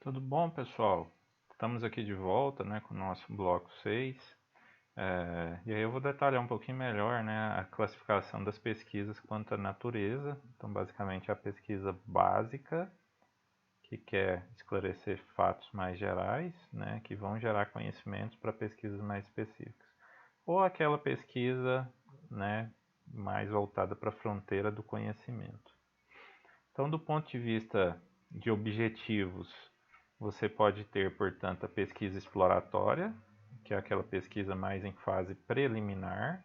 Tudo bom, pessoal? Estamos aqui de volta, né, com o nosso bloco 6. E aí eu vou detalhar um pouquinho melhor, né, a classificação das pesquisas quanto à natureza. Então, basicamente, a pesquisa básica, que quer esclarecer fatos mais gerais, né, que vão gerar conhecimentos para pesquisas mais específicas. Ou aquela pesquisa, né, mais voltada para a fronteira do conhecimento. Então, do ponto de vista de objetivos, você pode ter, portanto, a pesquisa exploratória, que é aquela pesquisa mais em fase preliminar,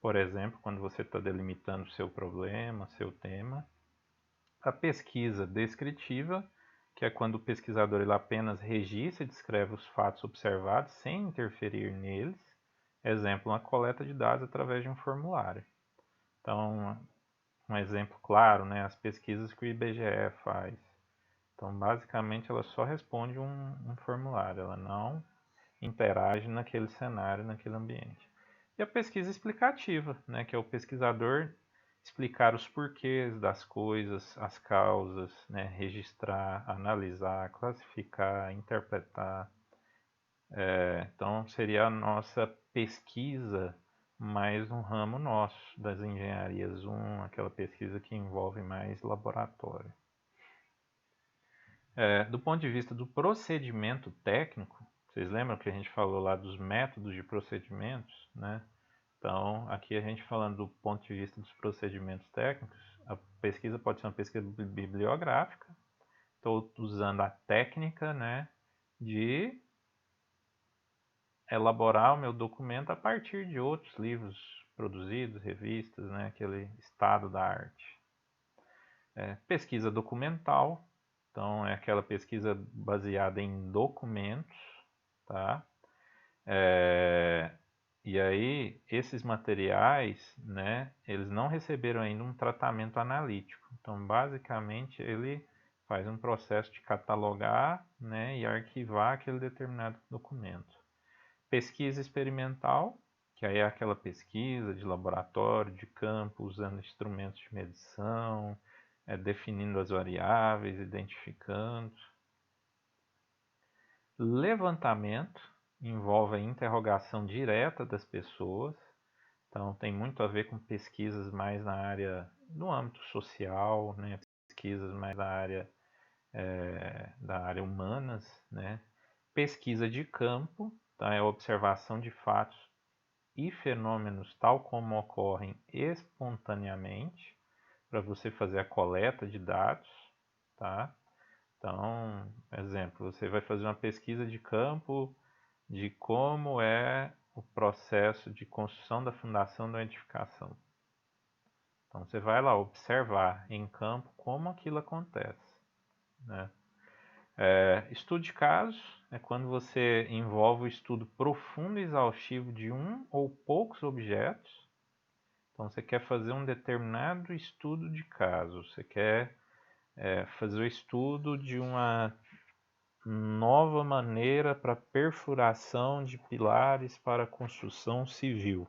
por exemplo, quando você está delimitando seu problema, seu tema. A pesquisa descritiva, que é quando o pesquisador ele apenas registra e descreve os fatos observados sem interferir neles. Exemplo, uma coleta de dados através de um formulário. Então, um exemplo claro, né, as pesquisas que o IBGE faz. Então, basicamente, ela só responde um formulário, ela não interage naquele cenário, naquele ambiente. E a pesquisa explicativa, né, que é o pesquisador explicar os porquês das coisas, as causas, né, registrar, analisar, classificar, interpretar. Então, seria a nossa pesquisa mais um ramo nosso das engenharias, aquela pesquisa que envolve mais laboratório. Do ponto de vista do procedimento técnico, vocês lembram que a gente falou lá dos métodos de procedimentos, né? Então, aqui a gente falando do ponto de vista dos procedimentos técnicos, a pesquisa pode ser uma pesquisa bibliográfica. Estou usando a técnica, né, de elaborar o meu documento a partir de outros livros produzidos, revistas, né, aquele estado da arte. Pesquisa documental, então é aquela pesquisa baseada em documentos, tá? E aí esses materiais, né, eles não receberam ainda um tratamento analítico. Então, basicamente, ele faz um processo de catalogar, né, e arquivar aquele determinado documento. Pesquisa experimental, que aí é aquela pesquisa de laboratório, de campo, usando instrumentos de medição, definindo as variáveis, identificando. Levantamento envolve a interrogação direta das pessoas, então tem muito a ver com pesquisas mais na área, no âmbito social, né? Pesquisas mais da área humanas, né? Pesquisa de campo, então é a observação de fatos e fenômenos tal como ocorrem espontaneamente, para você fazer a coleta de dados, tá? Então, exemplo, você vai fazer uma pesquisa de campo de como é o processo de construção da fundação da edificação. Então, você vai lá observar em campo como aquilo acontece, né? Estudo de casos é quando você envolve o estudo profundo e exaustivo de um ou poucos objetos. Então, você quer fazer um determinado estudo de caso, você quer fazer o estudo de uma nova maneira para perfuração de pilares para construção civil.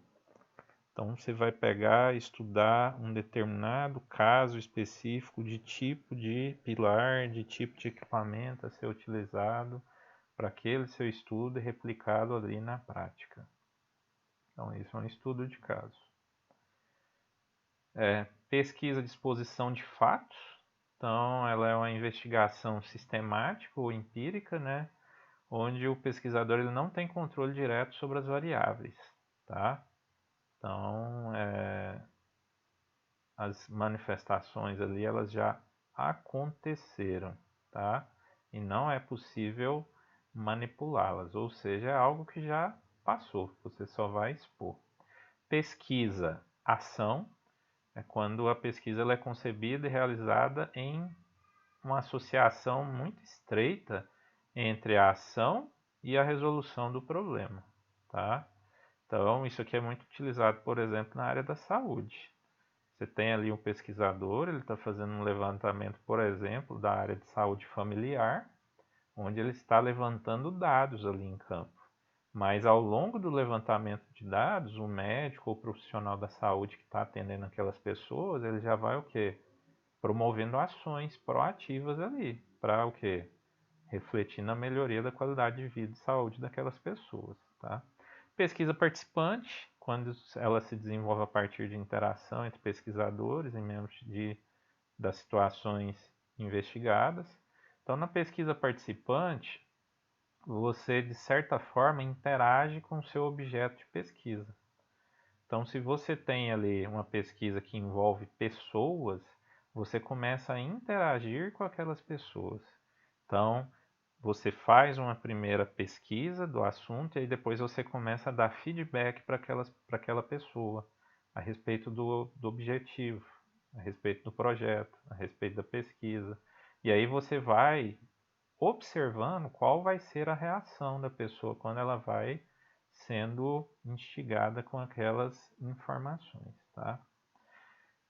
Então você vai pegar e estudar um determinado caso específico de tipo de pilar, de tipo de equipamento a ser utilizado para aquele seu estudo e replicado ali na prática. Então isso é um estudo de caso. Pesquisa de exposição de fatos. Então ela é uma investigação sistemática ou empírica, né? Onde o pesquisador ele não tem controle direto sobre as variáveis, tá? Então, as manifestações ali elas já aconteceram, tá? E não é possível manipulá-las, ou seja, é algo que já passou, você só vai expor. Pesquisa, ação, é quando a pesquisa ela é concebida e realizada em uma associação muito estreita entre a ação e a resolução do problema, tá? Então, isso aqui é muito utilizado, por exemplo, na área da saúde. Você tem ali um pesquisador, ele está fazendo um levantamento, por exemplo, da área de saúde familiar, onde ele está levantando dados ali em campo. Mas ao longo do levantamento de dados, o médico ou profissional da saúde que está atendendo aquelas pessoas, ele já vai o quê? Promovendo ações proativas ali, para o quê? refletindo a melhoria da qualidade de vida e saúde daquelas pessoas, tá? Pesquisa participante, quando ela se desenvolve a partir de interação entre pesquisadores e membros das situações investigadas. Então, na pesquisa participante, você, de certa forma, interage com o seu objeto de pesquisa. Então, se você tem ali uma pesquisa que envolve pessoas, você começa a interagir com aquelas pessoas. Então, você faz uma primeira pesquisa do assunto e aí depois você começa a dar feedback para aquela pessoa a respeito do objetivo, a respeito do projeto, a respeito da pesquisa. E aí você vai observando qual vai ser a reação da pessoa quando ela vai sendo instigada com aquelas informações, tá?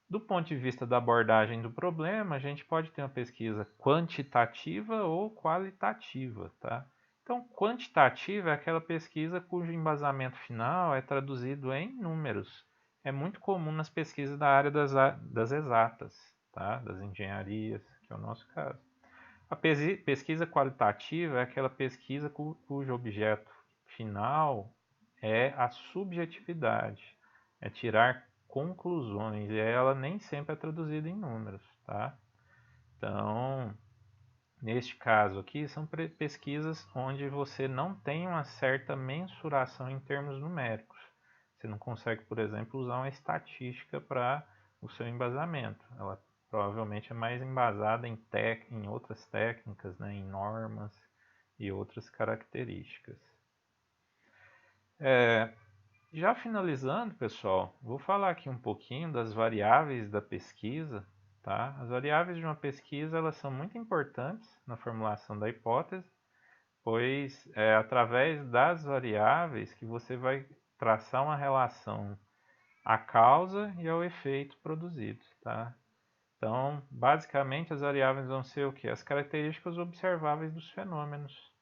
Do ponto de vista da abordagem do problema, a gente pode ter uma pesquisa quantitativa ou qualitativa, tá? Então, quantitativa é aquela pesquisa cujo embasamento final é traduzido em números. É muito comum nas pesquisas da área das exatas, tá? Das engenharias, que é o nosso caso. A pesquisa qualitativa é aquela pesquisa cujo objeto final é a subjetividade, é tirar conclusões, e ela nem sempre é traduzida em números, tá? Então, neste caso aqui, são pesquisas onde você não tem uma certa mensuração em termos numéricos. Você não consegue, por exemplo, usar uma estatística para o seu embasamento. Ela provavelmente é mais embasada em outras técnicas, né, em normas e outras características. Já finalizando, pessoal, vou falar aqui um pouquinho das variáveis da pesquisa, tá? As variáveis de uma pesquisa, elas são muito importantes na formulação da hipótese, pois é através das variáveis que você vai traçar uma relação à causa e ao efeito produzido, tá? Então, basicamente, as variáveis vão ser o quê? As características observáveis dos fenômenos.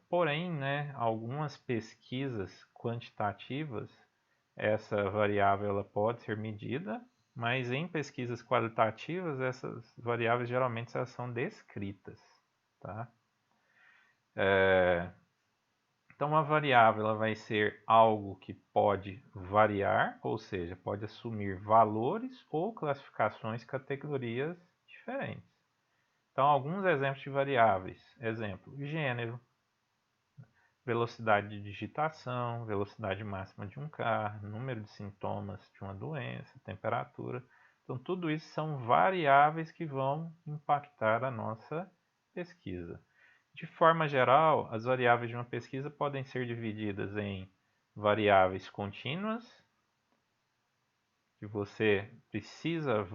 Porém, né, algumas pesquisas quantitativas, essa variável ela pode ser medida, mas em pesquisas qualitativas, essas variáveis geralmente elas são descritas. Tá? Então, a variável ela vai ser algo que pode variar, ou seja, pode assumir valores ou classificações, categorias diferentes. Então, alguns exemplos de variáveis. Exemplo, gênero, velocidade de digitação, velocidade máxima de um carro, número de sintomas de uma doença, temperatura. Então, tudo isso são variáveis que vão impactar a nossa pesquisa. De forma geral, as variáveis de uma pesquisa podem ser divididas em variáveis contínuas, que você precisa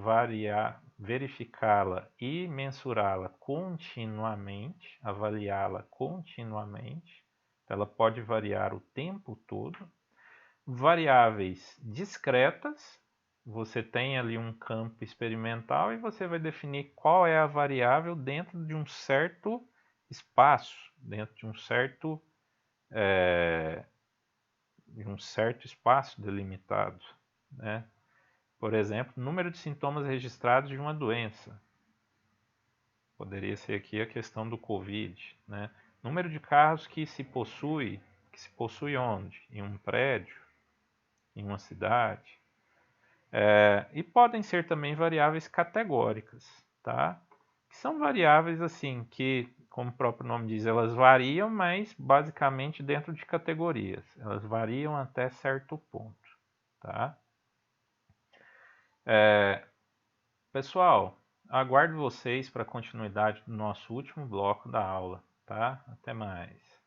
verificá-la e mensurá-la continuamente, avaliá-la continuamente. Ela pode variar o tempo todo. Variáveis discretas, você tem ali um campo experimental e você vai definir qual é a variável dentro de um certo espaço, dentro de um certo espaço delimitado, né? Por exemplo, número de sintomas registrados de uma doença. Poderia ser aqui a questão do Covid, né? Número de carros que se possui onde? Em um prédio, em uma cidade. E podem ser também variáveis categóricas, tá? Que são variáveis assim que, como o próprio nome diz, elas variam, mas basicamente dentro de categorias. Elas variam até certo ponto, tá? Pessoal, aguardo vocês para a continuidade do nosso último bloco da aula, tá? Até mais.